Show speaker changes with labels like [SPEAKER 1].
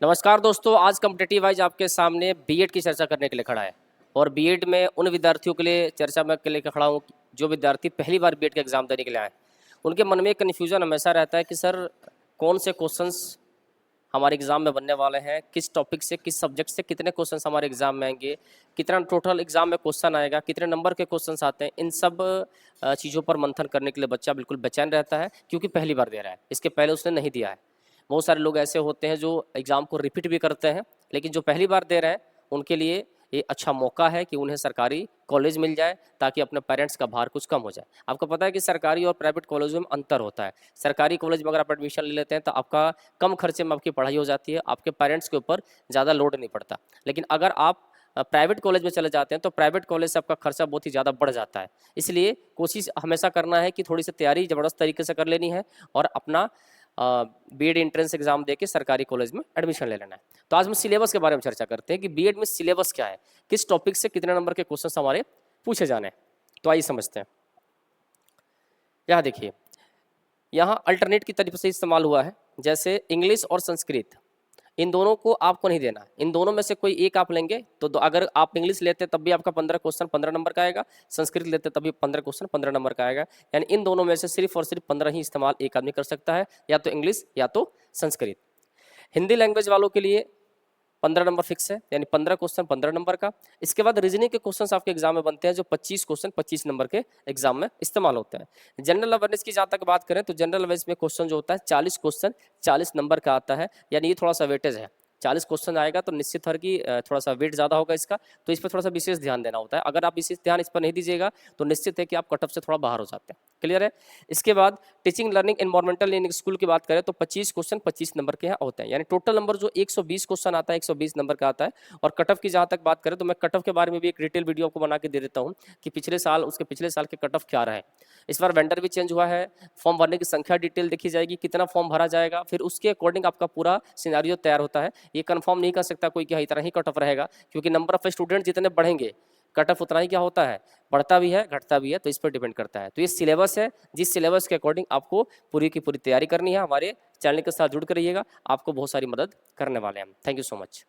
[SPEAKER 1] नमस्कार दोस्तों, आज कॉम्पिटिटिव वाइज आपके सामने बीएड की चर्चा करने के लिए खड़ा है। और बीएड में उन विद्यार्थियों के लिए चर्चा में के लिए खड़ा हूँ जो विद्यार्थी पहली बार बीएड का एग्ज़ाम देने के लिए आए। उनके मन में एक कन्फ्यूज़न हमेशा रहता है कि सर कौन से क्वेश्चंस हमारे एग्ज़ाम में बनने वाले हैं, किस टॉपिक से, किस सब्जेक्ट से कितने क्वेश्चंस हमारे एग्ज़ाम में आएंगे, कितना टोटल एग्ज़ाम में क्वेश्चन आएगा, कितने नंबर के क्वेश्चंस आते हैं। इन सब चीज़ों पर मंथन करने के लिए बच्चा बिल्कुल बेचैन रहता है, क्योंकि पहली बार दे रहा है, इसके पहले उसने नहीं दिया है। बहुत सारे लोग ऐसे होते हैं जो एग्ज़ाम को रिपीट भी करते हैं, लेकिन जो पहली बार दे रहे हैं उनके लिए ये अच्छा मौका है कि उन्हें सरकारी कॉलेज मिल जाए, ताकि अपने पेरेंट्स का भार कुछ कम हो जाए। आपको पता है कि सरकारी और प्राइवेट कॉलेजों में अंतर होता है। सरकारी कॉलेज में अगर आप एडमिशन ले लेते हैं तो आपका कम खर्चे में आपकी पढ़ाई हो जाती है, आपके पेरेंट्स के ऊपर ज़्यादा लोड नहीं पड़ता। लेकिन अगर आप प्राइवेट कॉलेज में चले जाते हैं तो प्राइवेट कॉलेज से आपका खर्चा बहुत ही ज़्यादा बढ़ जाता है। इसलिए कोशिश हमेशा करना है कि थोड़ी सी तैयारी ज़बरदस्त तरीके से कर लेनी है और अपना बीएड एंट्रेंस एग्जाम देके सरकारी कॉलेज में एडमिशन ले लेना है। तो आज हम सिलेबस के बारे में चर्चा करते हैं कि बीएड में सिलेबस क्या है, किस टॉपिक से कितने नंबर के क्वेश्चन हमारे पूछे जाने हैं। तो आइए समझते हैं। यहाँ देखिए, यहाँ अल्टरनेट की तरीके से इस्तेमाल हुआ है, जैसे इंग्लिश और संस्कृत, इन दोनों को आपको नहीं देना। इन दोनों में से कोई एक आप लेंगे तो अगर आप इंग्लिश लेते तब भी आपका 15 क्वेश्चन 15 नंबर का आएगा, संस्कृत लेते तब भी 15 क्वेश्चन 15 नंबर का आएगा। यानी इन दोनों में से सिर्फ और सिर्फ 15 ही इस्तेमाल एक आदमी कर सकता है, या तो इंग्लिश या तो संस्कृत। हिंदी लैंग्वेज वालों के लिए 15 नंबर फिक्स है, यानी 15 क्वेश्चन 15 नंबर का। इसके बाद रीजनिंग के क्वेश्चन आपके एग्जाम में बनते हैं, जो 25 क्वेश्चन 25 नंबर के एग्जाम में इस्तेमाल होते हैं। जनरल अवेयरनेस की जहाँ तक बात करें तो जनरल अवेयरनेस में क्वेश्चन जो होता है 40 क्वेश्चन 40 नंबर का आता है, यानी ये थोड़ा सा वेटेज है। 40 क्वेश्चन आएगा तो निश्चित है कि थोड़ा सा वेट ज़्यादा होगा इसका, तो इस पर थोड़ा सा विशेष ध्यान देना होता है। अगर आप विशेष ध्यान इस पर नहीं दीजिएगा तो निश्चित है कि आप कट ऑफ से थोड़ा बाहर हो जाते हैं। क्लियर है। इसके बाद teaching learning environmental in school की बात करें तो 25 क्वेश्चन 25 नंबर के यहाँ होते हैं, यानी टोटल नंबर जो 120 क्वेश्चन आता है 120 नंबर का आता है। और कट ऑफ की जहाँ तक बात करें तो मैं कट ऑफ के बारे में भी एक डिटेल वीडियो आपको बना के दे देता हूँ कि पिछले साल उसके पिछले साल के कट ऑफ क्या रहे। इस बार वेंडर भी चेंज हुआ है, फॉर्म भरने की संख्या डिटेल देखी जाएगी, कितना फॉर्म भरा जाएगा, फिर उसके अकॉर्डिंग आपका पूरा सिनेरियो तैयार होता है। ये कंफर्म नहीं कर सकता कोई कि इतना ही कट ऑफ रहेगा, क्योंकि नंबर ऑफ स्टूडेंट जितने बढ़ेंगे कट ऑफ उतना ही क्या होता है, बढ़ता भी है घटता भी है, तो इस पर डिपेंड करता है। तो ये सिलेबस है, जिस सिलेबस के अकॉर्डिंग आपको पूरी की पूरी तैयारी करनी है। हमारे चैनल के साथ जुड़ कर रहिएगा, आपको बहुत सारी मदद करने वाले हैं हम। Thank you so much.